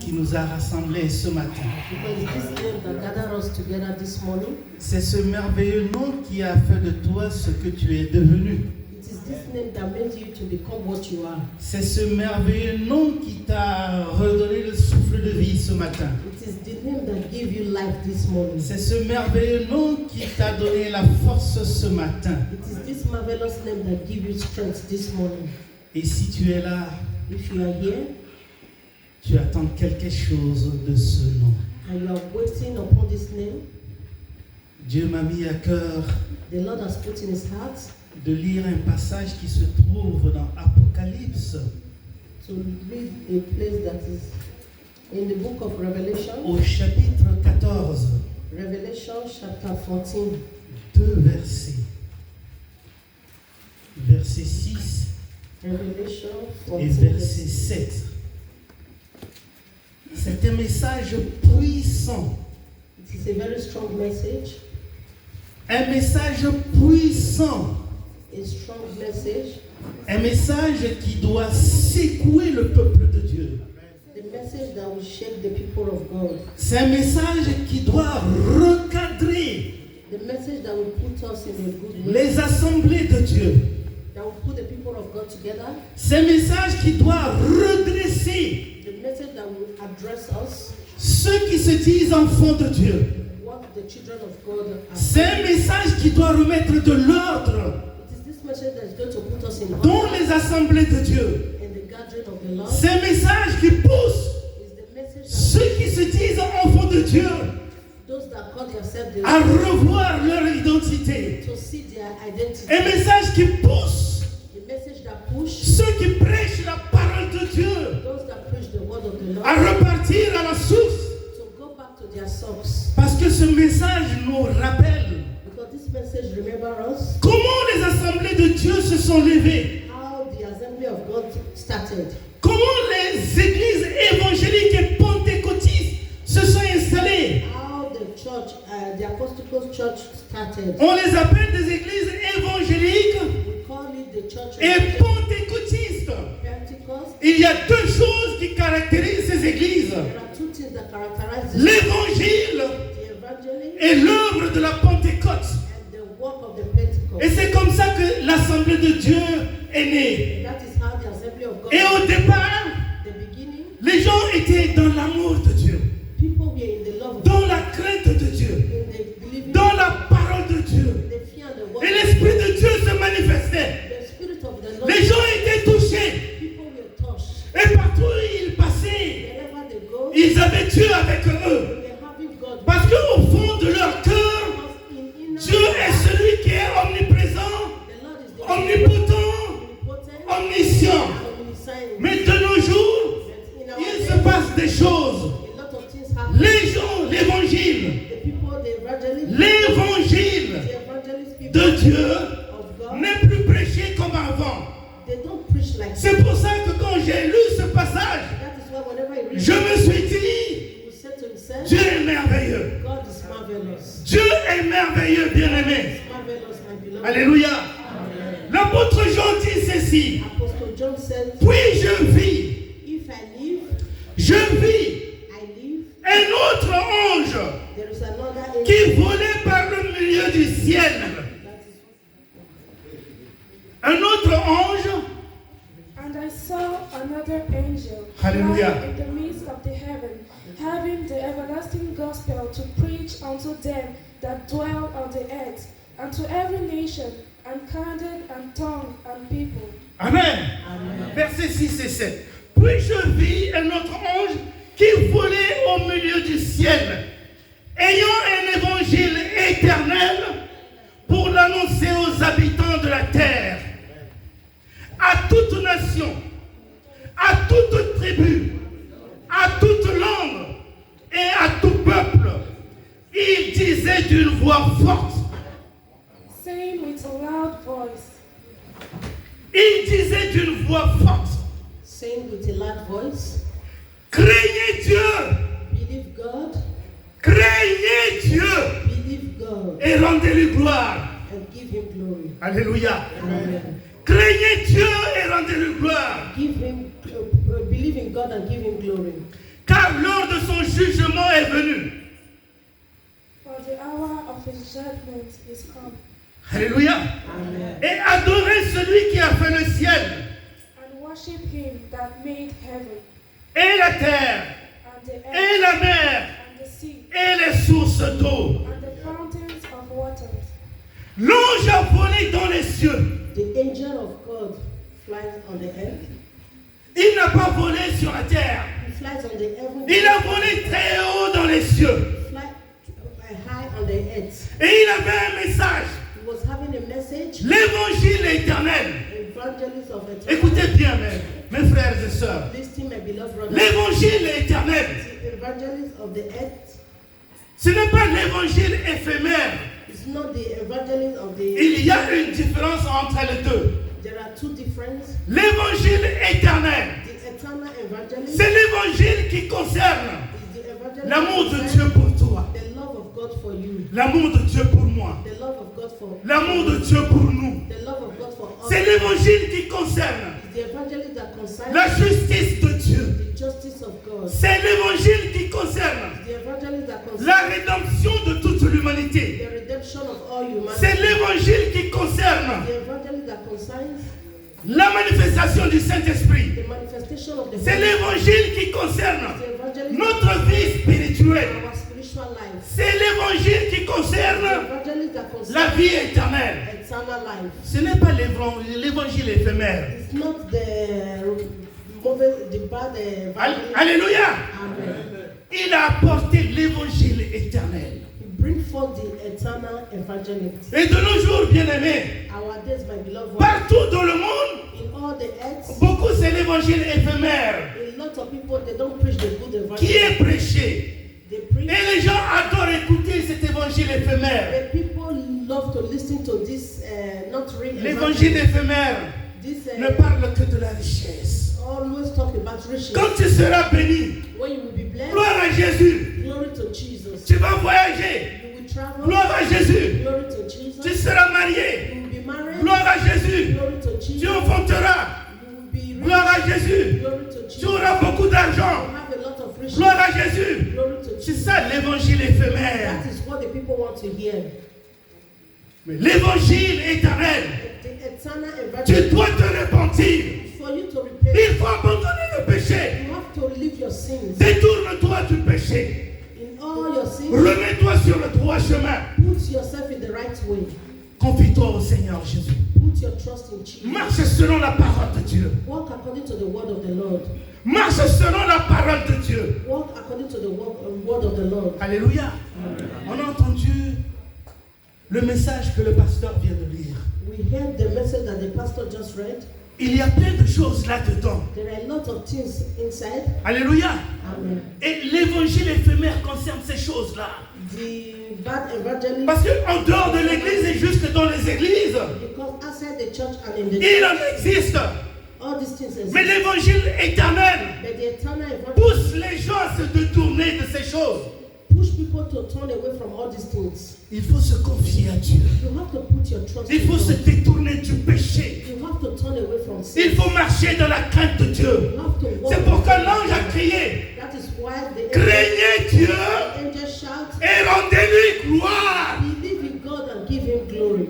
Qui nous a rassemblés ce matin. C'est ce merveilleux nom qui a fait de toi ce que tu es devenu. C'est ce merveilleux nom qui t'a redonné le souffle de vie ce matin. C'est ce merveilleux nom qui t'a donné la force ce matin. Et si tu es là, tu attends quelque chose de ce nom. Dieu m'a mis à cœur de lire un passage qui se trouve dans Apocalypse. Au chapitre 14. Deux versets. Verset 6 et verset 7. C'est un message puissant. It is a very strong message. Un message puissant. A strong message. Un message qui doit secouer le peuple de Dieu. The message that will shake the people of God. C'est un message qui doit recadrer the message that will put us in a good way. Les assemblées de Dieu. That will put the people of God together. C'est un message qui doit redresser The message that will address us. Ceux qui se disent enfants de Dieu. What the children of God are. C'est un message qui doit remettre de l'ordre dans les assemblées de Dieu. C'est un message qui pousse ceux qui se disent enfants de Dieu à revoir leur identité. Un message qui pousse ceux qui prêchent la parole de Dieu à repartir à la source. Parce que ce message nous rappelle comment les assemblées de Dieu se sont levées. Comment les églises évangéliques et pentecôtistes se sont installées. On les appelle des églises évangéliques et pentecôtistes. Il y a deux choses qui caractérisent ces églises. L'évangile et l'œuvre de la Pentecôte. Et c'est comme ça que l'Assemblée de Dieu est née. Et au départ, les gens étaient dans l'amour de Dieu, dans la crainte de Dieu, dans la parole de Dieu. Et l'Esprit de Dieu se manifestait. Les gens étaient touchés. Et partout où ils passaient, ils avaient Dieu avec eux. Parce qu'au fond de leur cœur, Dieu est celui qui est omniprésent, omnipotent, omniscient. Mais de nos jours, il se passe des choses. Les gens, l'évangile de Dieu n'est plus prêché comme avant. C'est pour ça que quand j'ai lu ce passage, je me suis dit, Dieu est merveilleux. Dieu est merveilleux, bien-aimé. Alléluia. L'apôtre Jean dit ceci. Puis je vis un autre ange qui volait par le milieu du ciel. Un autre ange. And I saw another angel Hallelujah. flying in the midst of the heaven, having the everlasting gospel to preach unto them that dwell on the earth, and to every nation, and kindred, and tongue, and people. Amen. Versets 6 et 7. Puis je vis un autre ange qui volait au milieu du ciel, ayant un évangile éternel pour l'annoncer aux habitants de la terre, à toute nation, à toute tribu, à toute langue et à tout peuple. Il disait d'une voix forte. Saying with a loud voice. Il disait d'une voix forte. Saying with a loud voice. Craignez Dieu. Believe God. Craignez Dieu. Believe God. Et rendez-lui gloire. And give him glory. Alléluia. Amen. Craignez Dieu et rendez-lui gloire. Give him, believe in God and give him glory. car l'heure de son jugement est venue. For the hour of his judgment is come. Alléluia. Amen. Et adorez celui qui a fait le ciel And worship him that made heaven, et la terre and the et earth, la mer and the sea, et les sources d'eau. and the fountains of waters. L'ange a volé dans les cieux. The angel of God flies on the earth. Il n'a pas volé sur la terre. He flies on the heaven. Il a volé très haut dans les cieux. He flies high on the earth. Et il avait un message. He was having a message. L'évangile éternel. Evangelist of eternal. Écoutez bien, mes frères et sœurs. Listen, my beloved brother. L'évangile éternel. The evangelist of the earth. Ce n'est pas l'évangile éphémère. It's not the evangelist of the. Il y a une différence entre les deux. There are two differences. L'évangile éternel, The eternal evangelist c'est l'évangile qui concerne is the evangelist. l'amour de Dieu pour toi, The love of God for you. l'amour de Dieu pour moi, The love of God for. l'amour de Dieu pour nous. The love of God for us. C'est l'évangile qui concerne It's the evangelist that concerns la justice de Dieu. the justice of God. C'est l'évangile qui concerne It's the evangelist that concerns la rédemption de toute l'humanité. the redemption of all humanity. C'est l'évangile qui concerne The evangelist that concerns la manifestation du Saint-Esprit. the manifestation of the C'est Holy l'évangile qui concerne Spirit. The evangelist notre vie spirituelle. our spiritual life. C'est l'évangile qui The concerne evangelist that la concerns vie éternelle. eternal life. Ce n'est pas l'évangile éphémère. It's not the bad evangelist. Alléluia. Amen. Il a apporté l'évangile éternel. He brings forth the eternal evangelist. Et de nos jours, bien-aimés, Our days, my beloved one, partout dans le monde, in all the earth, beaucoup c'est l'évangile éphémère a lot of people, they don't preach the good qui evangelist. est prêché. They preach. Et les gens adorent écouter cet évangile éphémère. The people love to listen to this, not real L'évangile éphémère This ne parle que de la richesse. always talk about riches. Quand tu seras béni, When you will be blessed, gloire à Jésus, glory to Jesus. tu vas voyager, You will travel, gloire à Jésus, glory to Jesus. tu seras marié, You will be married, gloire à Jésus, glory to tu Jesus. enfanteras, You will be rich, gloire à Jésus, glory to tu Jesus. auras beaucoup d'argent, You have a lot of riches, gloire à Jésus. glory to C'est Jesus. ça l'évangile éphémère. That is what the people want to hear. Mais l'évangile éternel, The eternal tu evangelist, dois te repentir. for you to repent, Il faut abandonner le péché. you have to leave your sins. Détourne-toi du péché. In all your sins, Remets-toi sur le droit chemin. put yourself in the right way. Confie-toi au Seigneur Jésus. Put your trust in Jesus. Marche selon la parole de Dieu. Walk according to the word of the Lord. Marche selon la parole de Dieu. Walk according to the word of the Lord. Alléluia. On a entendu le message que le pasteur vient de lire. We heard the message that the pastor just read. Il y a plein de choses là-dedans. There are a lot of things inside. Alléluia. Amen. Et l'évangile éphémère concerne ces choses-là. The bad evangelist, Parce qu'en dehors de l'église et jusque dans les églises, because outside the church and in the il church, en existe. all these things exist. Mais l'évangile éternel But the eternal evangelist pousse les gens à se détourner de ces choses. push people to turn away from all these things. Il faut se confier à Dieu. You have to put your trust Il in faut se God. détourner du péché. You have to turn away from sin. Il faut marcher dans la crainte de Dieu. You have to walk. C'est pourquoi l'ange a crié. That is why the Craignez Dieu angel shouts, et rendez-lui gloire. believe in God and give him glory.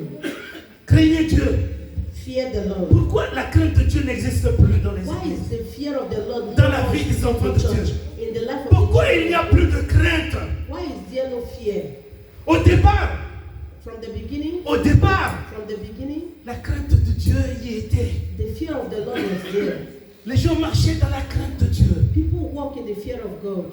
Craignez Dieu. Fear the Lord. Pourquoi la crainte de Dieu n'existe plus dans les Why églises? is the fear of the Lord Dans no la more vie des in enfants the de church? Dieu. In the life of Pourquoi the il n'y a church? plus de crainte? Why is there no fear? Au départ, From the beginning, la crainte de Dieu y était. the fear of the Lord was there. Les gens marchaient dans la crainte de Dieu. People walk in the fear of God.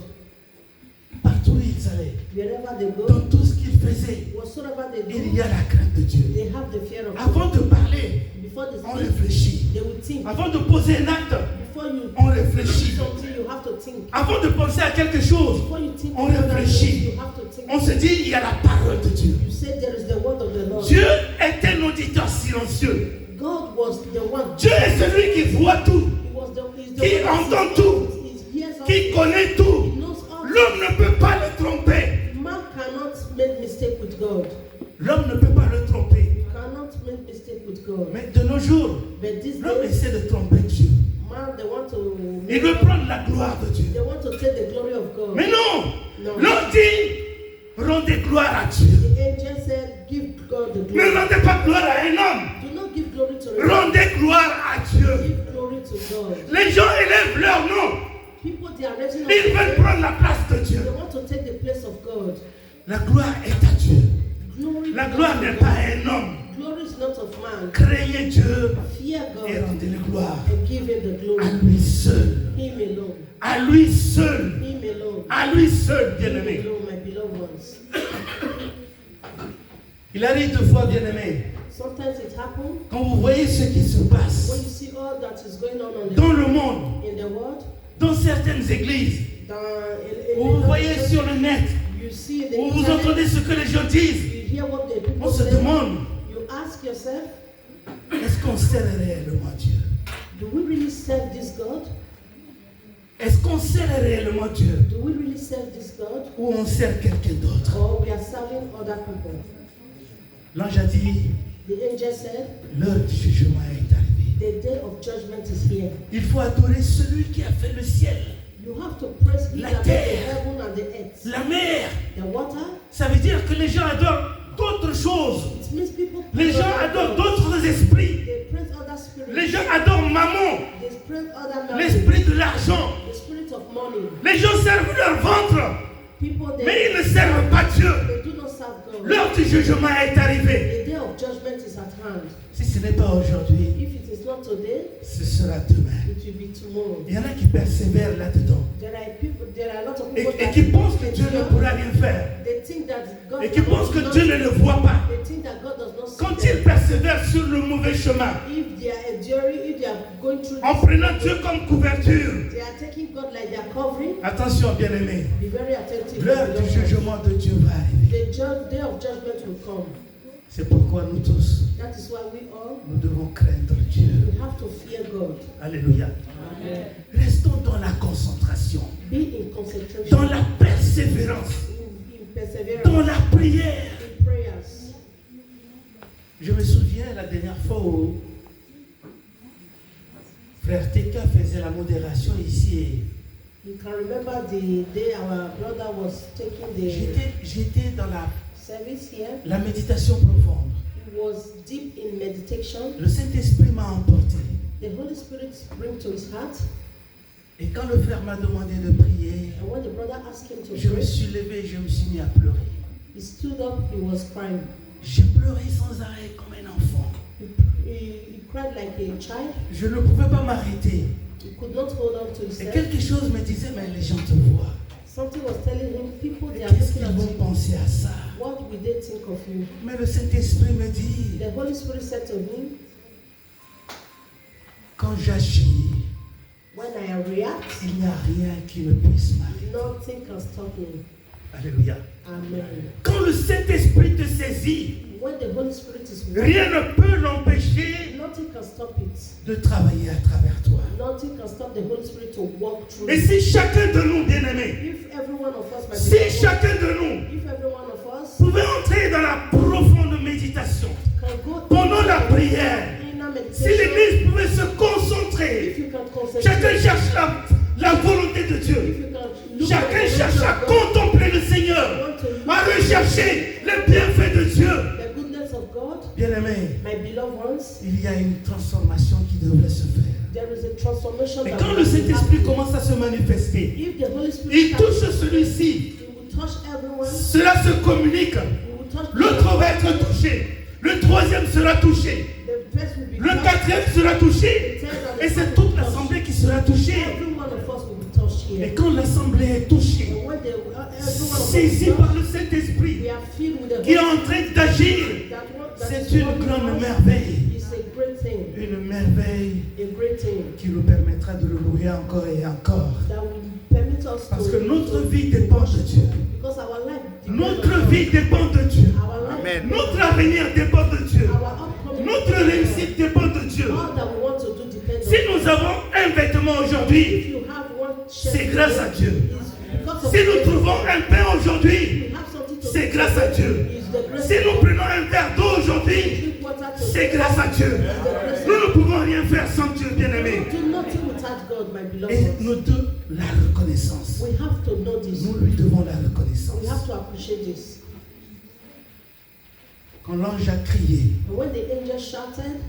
Partout où ils allaient, Wherever they go, dans tout ce qu'ils faisaient, whatsoever they il do, y a la crainte de Dieu. they have the fear of Avant God. de parler, Before they on speak, réfléchit. they will think. Avant de poser un acte, Before you on do réfléchit. something, you have to think. Avant de penser à quelque chose, Before you think, on of other réfléchit. things, you have to think. On se dit, il y a la parole de Dieu. You say there is the word of the Lord. Dieu est un auditeur silencieux. God was the one. Dieu est celui qui voit tout, He was he's the qui one that entend sees tout, all. He hears all. qui connaît tout. He knows all. L'homme ne peut pas le tromper. Man cannot make mistake with God. L'homme ne peut pas le tromper. You cannot make mistake with God. Mais de nos jours, But l'homme days, essaie de tromper Dieu. man, they want to. Il veut prendre la gloire de Dieu. They want to take the of God. Mais non, No. l'on dit, rendez gloire à Dieu. The angel said, give God the Ne glory. rendez pas gloire à un homme. Do not give glory to the Rendez gloire à Dieu. Give glory to God. Les gens élèvent leur nom. People, they are raising up Ils veulent prendre la place de Dieu. They want to take the place of God. La gloire est à Dieu. Glory La belongs gloire to n'est God. pas à un homme. Glory is not of man. Craignez Dieu Fear et God rendez-le gloire. and give him the À glory. lui seul. Him alone. À lui seul. Him alone. À lui seul, Him bien-aimé. alone, my beloved ones. Il arrive deux fois, bien-aimé. Sometimes it happens Quand vous voyez ce qui se when passe you see all that is going on dans le monde, in the world. dans certaines églises, In où vous voyez sur le net, you see the où vous internet, entendez ce que les gens disent, you hear what the people on se say. demande, You ask yourself, est-ce qu'on sert réellement Dieu? do we really serve this God? Est-ce qu'on sert réellement Dieu? Do we really serve this God? Ou on sert quelqu'un d'autre? Or we are serving other people? L'ange a dit, The angel said, l'heure du jugement est arrivée. the day of judgment is here. Il faut adorer celui qui a fait le ciel, You have to praise him La that made the terre. heaven and the earth. la mer. The water, Ça veut dire que les gens adorent d'autres choses. it means people Les praise gens other adorent gods. d'autres esprits. They praise other spirits. Les gens adorent maman, They praise other men. l'esprit de l'argent. The spirit of money. Les gens servent leur ventre, People, mais ils ne servent pas Dieu. they do not serve God. L'heure du jugement est arrivée. The day of judgment is at hand. Si ce n'est pas aujourd'hui, If it is not today, ce sera demain. it will be tomorrow. Il y en a qui persévèrent là-dedans There are a lot of et people qui pensent que Dieu ne pourra rien faire They think that God et qui does pensent que not Dieu see ne le them. voit pas. They think that God does not see Quand them. ils persévèrent sur le mauvais chemin, If they are enduring, if they are going through en this, prenant Dieu comme couverture, they are taking God like they are covering. attention bien-aimés, Be very attentive. l'heure du jugement de Dieu va arriver. The day of judgment will come. C'est pourquoi nous tous, That is why we all nous devons craindre Dieu. we have to fear God. Alléluia. Amen. Restons dans la concentration, Be in concentration, dans la persévérance, in perseverance, dans la prière. in prayers. Je me souviens la dernière fois où Frère Teka faisait la modération ici. You can remember the day our brother was taking the J'étais dans service here. la méditation profonde. He was deep in meditation. Le Saint-Esprit m'a emporté. The Holy Spirit bring to his heart. Et quand le frère m'a demandé de prier, And when the brother asked him to je me pray, suis levé et je me suis mis à pleurer. he stood up, he was crying. J'ai pleuré sans arrêt comme un enfant. He cried like a child. Je ne pouvais pas m'arrêter. He could not hold on to Et himself. quelque chose me disait, mais les gens te voient. Something was telling him, people, they are Qu'est-ce looking qu'ils at vont you. penser à ça? What will they think of you? Mais le Saint-Esprit me dit, The Holy Spirit said to him, quand j'agis, when I react, il n'y a rien qui ne puisse m'arrêter. nothing can stop me. Alléluia. Amen. Quand le Saint-Esprit te saisit, When the Holy Spirit is rien ne peut l'empêcher nothing can stop it. de travailler à travers toi. Nothing can stop the Holy Spirit to walk through. Et si chacun de nous, bien-aimés, If every one of us, si chacun de nous if every one of us pouvait entrer dans la profonde méditation, can go pendant la prière, inner si meditation, l'Église pouvait se concentrer, if you can concentrate, chacun cherche la volonté de if Dieu. you can look Chacun at the cherche à will of God, contempler le Seigneur, want to look à rechercher les bienfaits de Dieu. the goodness of God, Bien-aimés, my beloved ones, il y a une transformation qui devrait se faire. there is a transformation Et that quand will le Saint-Esprit happen. commence à se manifester, If the Holy Spirit il starts, touche celui-ci, he will touch everyone, cela se communique, he will touch l'autre va être touché, le troisième sera touché, the first will be le touched, quatrième sera touché, the third and the et c'est fourth toute will be l'assemblée qui sera touchée. touched. Every one of us will be touched Et here. quand l'assemblée est touchée, And when every one of us saisie is par touched, le Saint-Esprit, we are filled with the qui est Holy en train d'agir, that c'est is une working grande in us. merveille. It's a great thing, Une merveille a great thing qui nous permettra de le louer encore et encore. that will permit us Parce to, que notre to vie dépend de Dieu. because our life depends Notre on God. vie dépend de Dieu. Our life, Amen. Notre avenir dépend de Dieu. our upcoming, Notre réussite dépend de Dieu. all that we want to do depends Si on nous avons un vêtement aujourd'hui, If you have one shirt c'est grâce à Dieu. it's because of Si nous grace. trouvons un pain aujourd'hui, We have something to c'est do. grâce à Dieu. It's the grace Si of nous God. prenons un verre d'eau aujourd'hui, Drink water to c'est grâce à Dieu. Nous ne pouvons rien faire sans Dieu, bien-aimé. do nothing without God, my beloved Et ones. nous deux, la reconnaissance. We have to know the this. Nous lui devons la reconnaissance. We have to appreciate this. Quand l'ange a crié, And when the angel shouted,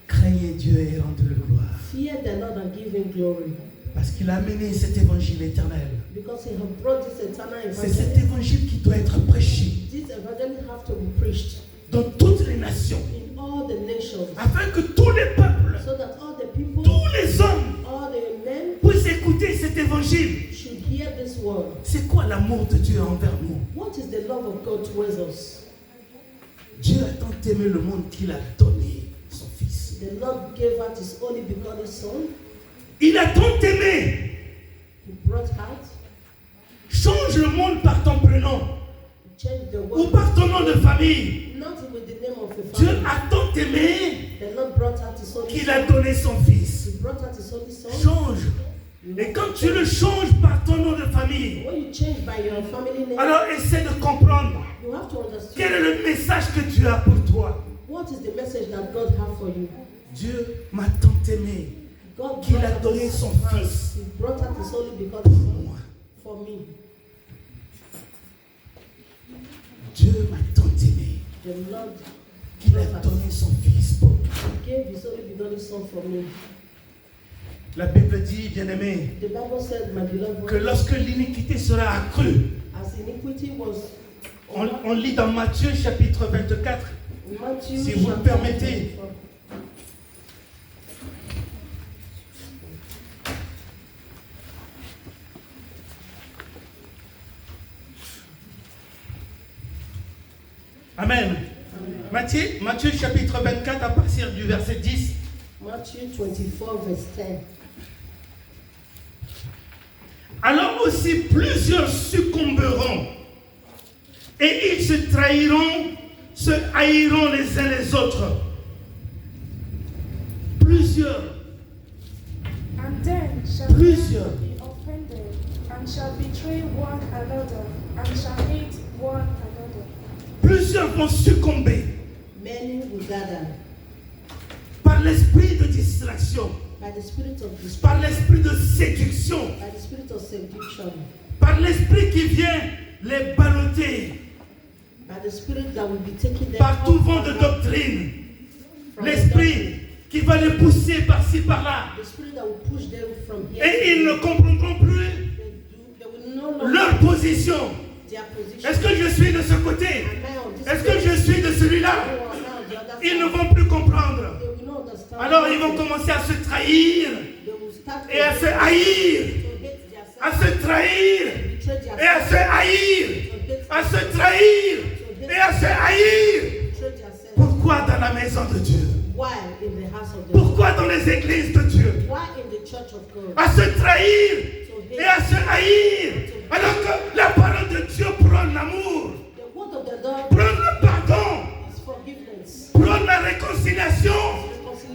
craignez Dieu et rendez-le gloire. fear the Lord and give him glory. Parce qu'il a amené cet évangile éternel. Because he has brought this eternal C'est cet evangelism. évangile qui doit être prêché This evangelism have to be preached dans toutes les nations. in all the nations. Afin que tous les peuples, So that all the people, tous les hommes all the men puissent écouter cet évangile. should hear this word. C'est quoi l'amour de Dieu envers nous? What is the love of God towards us? Dieu a tant aimé le monde qu'il a donné son Fils. The Lord gave out his only begotten Son. Il a tant aimé. He brought out, Change le monde par ton prénom changed the ou world. par ton nom de famille. Not with the name of a Dieu family. a tant aimé The Lord brought out his only qu'il a Son. donné son Fils. He brought out his only Son. Change. Et quand tu le changes par ton nom de famille, When you change by your family name, alors essaie de comprendre you have to quel understand est le message que Dieu a pour toi. what is the message that God has for you. Dieu m'a tant aimé God qu'il brought a out donné his son Son. Fils He brought out his only begotten pour Son moi. for me. Dieu m'a tant aimé The Lord qu'il a donné son Fils pour moi. gave his only begotten Son for me. La Bible dit, bien-aimé, The Bible said, my beloved que one, lorsque l'iniquité sera accrue, as iniquity was on lit dans Matthieu chapitre 24, Matthew, si vous le chapter permettez. 24. Amen. Matthieu chapitre 24 à partir du verset 10. Matthew 24, verse 10. Alors aussi plusieurs succomberont et ils se trahiront, se haïront les uns les autres. Plusieurs. And then shall Plusieurs. many be offended, and shall betray one another, and shall hate one another. Plusieurs vont succomber Many will gather par l'esprit de distraction, by the spirit of par destruction, l'esprit de séduction, by the spirit of seduction, par l'esprit qui vient les balloter, by the spirit that will be taking them par tout out vent de from doctrine, the l'esprit doctrine, qui va les pousser par-ci par-là. the spirit that will push them from here. Et ils ne comprendront plus They will no longer leur position. their position. Est-ce que je suis de ce côté? Am I on this Est-ce que side? je suis de celui-là? Or am I on the other Ils side? ne vont plus comprendre. They will not understand. Alors ils vont commencer à se trahir They will start et à to se haïr, hate their à self, se trahir betray their et à self, se haïr, à se trahir et à se haïr. betray their self. Pourquoi dans la maison de Dieu? Why in the house of the Lord? Pourquoi dans les églises de Dieu? Why in the church of God? À se trahir et à se haïr. Alors que la parole de Dieu prône l'amour, The word of the Lord prône le pardon, is forgiveness. prône la réconciliation.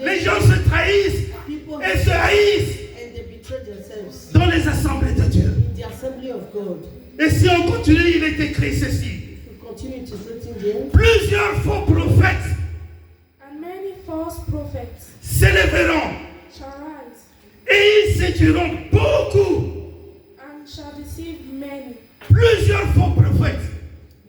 Les gens se trahissent People et se haïssent and they betray themselves dans les assemblées de Dieu. in the assembly of God. Et si on continue, il est écrit ceci. We continue to written there. Plusieurs faux prophètes And many false prophets s'élèveront shall rise, et ils séduiront beaucoup. and shall deceive many. Plusieurs faux prophètes.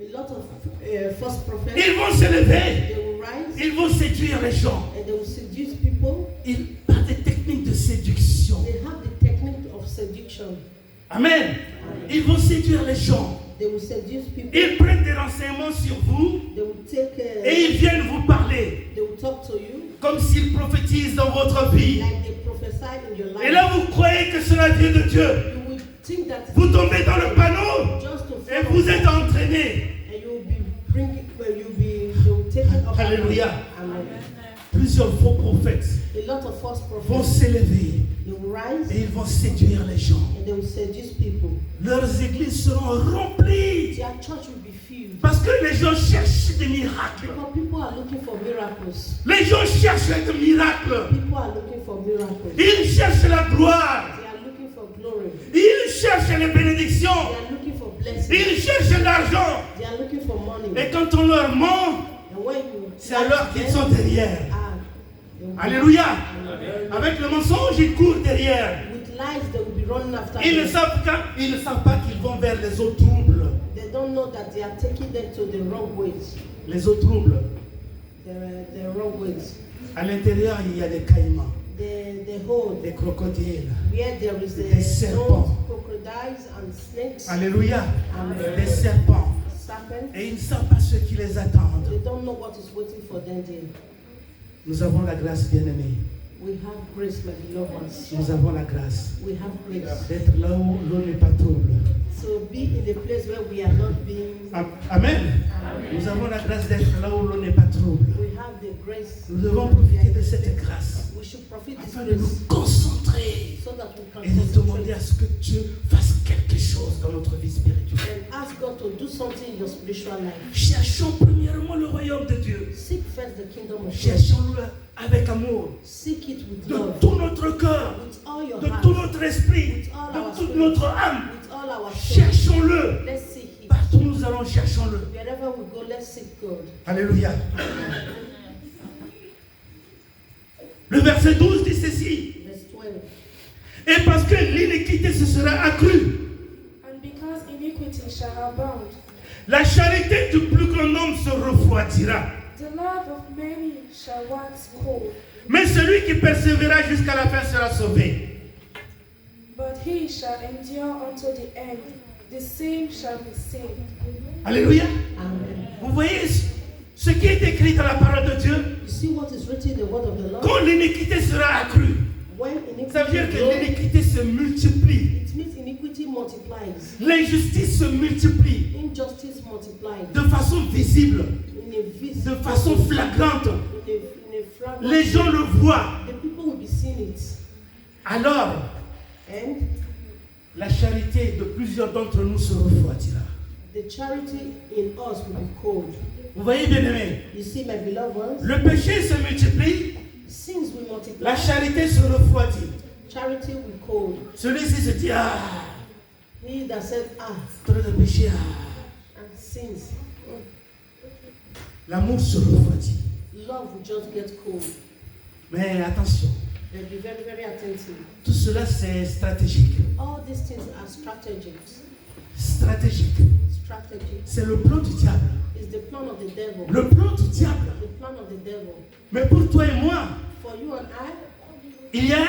A lot of false prophets, Ils vont s'élever, they will rise ils vont séduire les gens. and they will seduce people. Par des techniques de séduction. They have the technique of seduction. Amen. Ils vont séduire les gens. They will seduce people. Ils prennent des renseignements sur vous They will take. et ils viennent vous parler They will talk to you comme s'ils prophétisent dans votre vie. like they prophesied in your life. Et là, vous croyez que cela vient de Dieu. You will think that Vous tombez dans le panneau just to et follow vous êtes entraînés. and you will be bringing. Well, you will be. They will take it up. Alléluia. Amen. Plusieurs faux prophètes A lot of false vont prophets. s'élever They will rise et ils vont séduire les gens. and they will seduce people. Leurs églises seront remplies Their church will be filled. parce que les gens cherchent des miracles. Because people are looking for miracles. Les gens cherchent des miracles. People are looking for miracles. Ils cherchent la gloire. They are looking for glory. Ils cherchent les bénédictions. They are looking for blessings. Ils cherchent l'argent. They are looking for money. Et quand on leur ment, And when you c'est alors qu'ils sont derrière. they will be- Alléluia. Avec le mensonge, ils courent derrière. with lies, they will be be running after Ils ne savent pas qu'ils vont vers les eaux troubles. They don't know that they are taking them to the wrong ways. Les eaux troubles. The wrong ways. À l'intérieur, il y a des caïmans, The hole des crocodiles, where there is des serpents. Crocodiles and snakes. Alléluia. Amen. Des serpents. Serpents. Et ils ne savent pas ce qui les attend. They don't know what is waiting for them there. Nous avons la grâce, bien-aimés. We have grace, my beloved ones. Nous avons la grâce We have grace. d'être là où l'eau n'est pas trouble. So be in the place where we are not being. Amen. Nous avons la grâce d'être là où l'eau n'est pas trouble. We have the grace. Nous devons profiter de cette grâce We should profit this afin de nous grace concentrer so that we can et de demander concentrate à ce que Dieu fasse quelque chose dans notre vie spirituelle. and ask God to do something in your spiritual life. Cherchons premièrement le royaume de Dieu. Seek first the kingdom of God. Cherchons-le avec amour, Seek it with de love, tout notre cœur, with all your de heart, tout notre esprit, de toute notre âme. with all our soul. Cherchons-le. Let's seek Him. Partout où nous allons, cherchons-le. Wherever we go, let's seek God. Alléluia. Le verset 12 dit ceci. Verse 12. Et parce que l'iniquité se sera accrue, And because iniquity shall abound, la charité du plus grand nombre se refroidira. the love of many shall wax cold. Mais celui qui persévérera jusqu'à la fin sera sauvé. But he shall endure unto the end, the same shall be saved. Alléluia. Amen. Vous voyez ce qui est écrit dans la parole de Dieu? You see what is written in the word of the Lord? Quand l'iniquité sera accrue, When ça veut dire iniquity que grows, l'iniquité se multiplie. it means iniquity multiplies. L'injustice se multiplie Injustice multiplies. de façon visible, In a vis- de façon flagrante. in a flagrant Les gens le voient. The people will be seeing it. Alors, And la charité de plusieurs d'entre nous se refroidira. the charity in us will be cold. Vous voyez, bien aimé, You see, my beloved ones, le péché se multiplie, sins will multiply. la charité se refroidit. Charity will cold. Celui-ci se dit, ah, He that said, trop de péché, ah. and sins, L'amour se refroidit. love will just get cold. Mais attention, And be very, very attentive. tout cela c'est stratégique. All these things are strategic. Stratégique. Strategy C'est le plan du diable. is the plan of the devil. Le plan du diable. The plan of the devil. Mais pour toi et moi, For you and I, il y a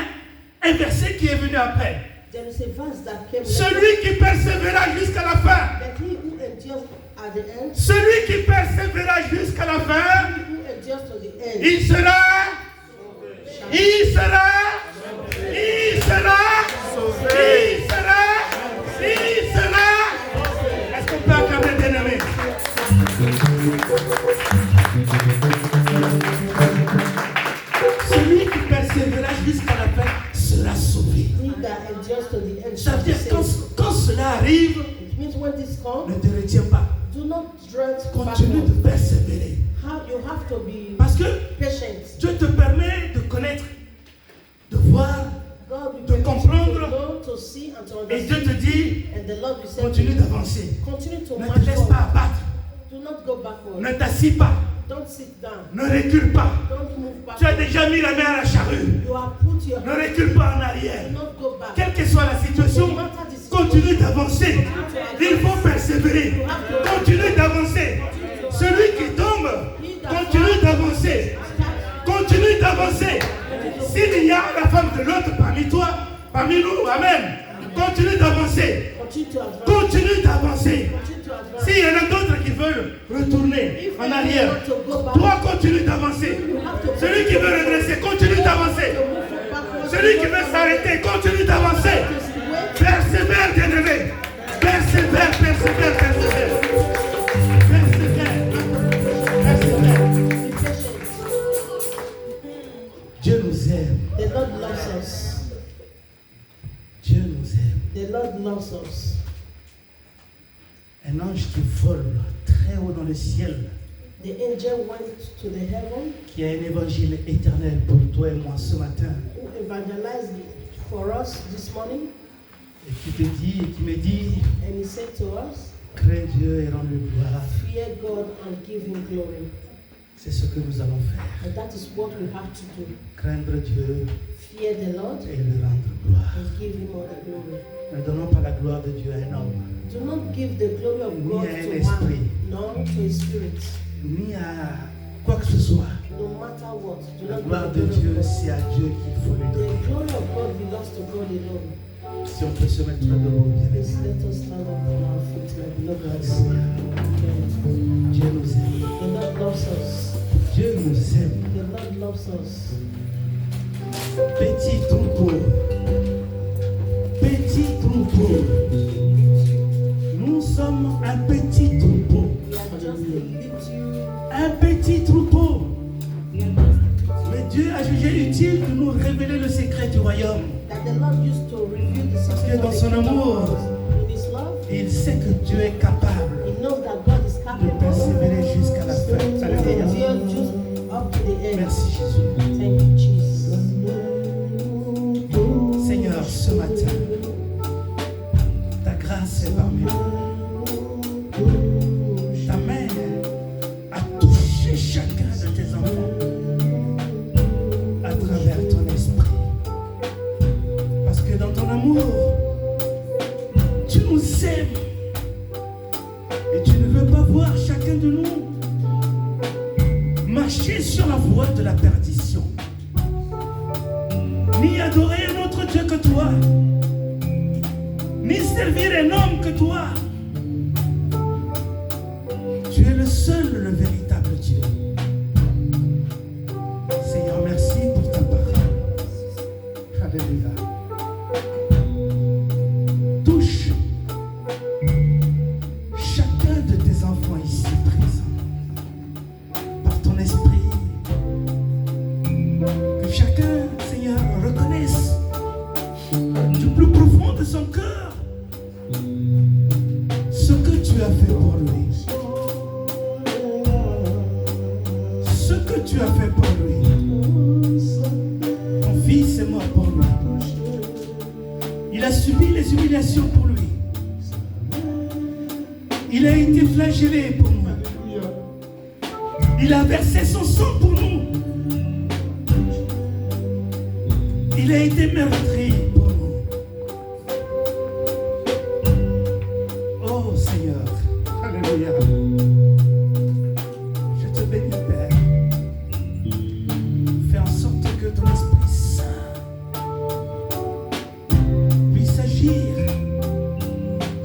un verset qui est venu après. there is a verse that came. Celui qui persévéra jusqu'à la fin. That he who endures at the end, Celui qui persévéra jusqu'à la fin, he who endures to the end, il sera Est-ce qu'on peut acclamer, bien-aimé? Celui qui persévérera jusqu'à la fin sera sauvé. he that endures to the end Ça shall veut be dire saved. quand cela arrive, It means when this comes, ne te retiens pas. do not dread Continue backward. de persévérer. You have to be Parce que patient. Dieu te permet de connaître, de voir, God will de permit you comprendre. to know, to see, and to Et Dieu understand. te dit, And the Lord will say, continue d'avancer. continue to Ne march te laisse pas forward. abattre. Do not go backward. Ne t'assis pas. Don't sit down. Ne recule pas. Don't move Tu as backward. déjà mis la main à la charrue. You have put your Ne recule pas en arrière. Do not go back. Quelle que soit la situation, No matter the situation, continue d'avancer. Il faut persévérer. Continue d'avancer. Celui qui tombe, continue d'avancer. Continue d'avancer. S'il y a la femme de l'autre parmi toi, parmi nous, amen. Continue d'avancer. continue to advance. Continue d'avancer. Continue to advance. S'il y en a d'autres qui veulent retourner If en you arrière, want to go back, toi continue d'avancer. you have to Celui qui veut redresser, continue d'avancer. move backward. Celui qui veut s'arrêter, continue d'avancer. Persévère, bien-aimé. Persévère, persévère, persévère. Persévère. Persévère. Be patient. Dieu nous aime. The Lord loves us. Dieu nous aime. The Lord loves us. Un ange qui vole très haut dans le ciel, The angel went to the heaven qui a un évangile éternel pour toi et moi ce matin, who evangelized for us this morning, et qui te dit, et qui me dit, and he said to us, crains Dieu et rends-lui gloire. fear God and give him glory. C'est ce que nous allons faire. And that is what we have to do. Craindre Dieu Fear the Lord et lui rendre gloire. and give him all the glory. Ne donnons pas la gloire de Dieu à un homme, Do not give the glory of Ni God à un to esprit. man, nor to a spirit. ni à quoi que ce soit. No matter what. Do La not gloire give de the Dieu, glory of God. c'est à Dieu qu'il faut lui The donner. glory of God belongs to God alone. Si on peut se mettre debout, bien Please aimé. let us stand up on our feet, my beloved. Dieu nous aime. The Lord loves us. Dieu nous aime. The Lord loves us. Petit troupeau. Petit troupeau. Nous sommes un petit troupeau. We are just a little. Un petit troupeau. We are just a little. Mais Dieu a jugé utile de nous révéler le secret du royaume. That the Lord used to reveal the Parce que secret dans of the son kingdom amour, to us. In His love, Il sait que Dieu est capable He knows that God is de capable persévérer jusqu'à la fin. to Alléluia. endure just up to the end. Merci Jésus. Thank you, Jesus. Seigneur, ce matin, ta grâce est parmi nous. Ta main a touché chacun de tes enfants à travers ton esprit. Parce que dans ton amour, tu nous aimes. Et tu ne veux pas voir chacun de nous marcher sur la voie de la perdition. Ni adorer un autre Dieu que toi. Ni servir un homme que toi. Tu es le seul, le véritable Dieu. Seigneur, merci pour ta parole. Alléluia. Touche chacun de tes enfants ici présents par ton esprit. Que chacun, Seigneur, reconnaisse du plus profond de son cœur ce que tu as fait pour lui. Ce que tu as fait pour lui. Ton fils est mort pour lui. Il a subi les humiliations pour lui. Il a été flagellé pour nous. Il a versé son sang pour nous. Il a été meurtri pour nous. Oh Seigneur, alléluia. Je te bénis, Père. Fais en sorte que ton Esprit Saint puisse agir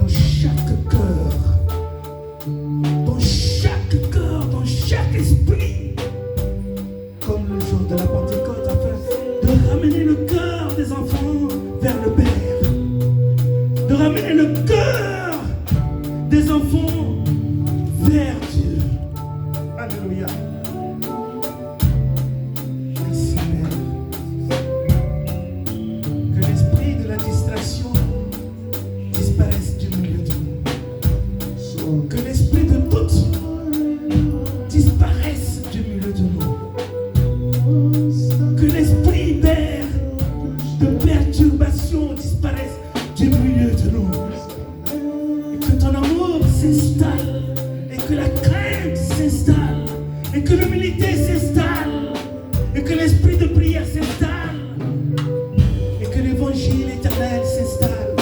dans chaque cœur, dans chaque esprit, comme le jour de la Pentecôte, afin de ramener le cœur des enfants vers le Père, de ramener le cœur des enfants vers Dieu. Alléluia. Merci, Père. Que l'esprit de la distraction disparaisse du milieu de nous. Que l'esprit de doute disparaisse du milieu de nous. Que l'esprit, Père, de perturbation disparaisse du milieu de nous. Et que ton amour s'installe. Et que la crainte s'installe. Et que l'humilité s'installe. Et que l'esprit de prière s'installe. Et que l'évangile éternel s'installe.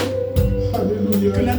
Alléluia. Que la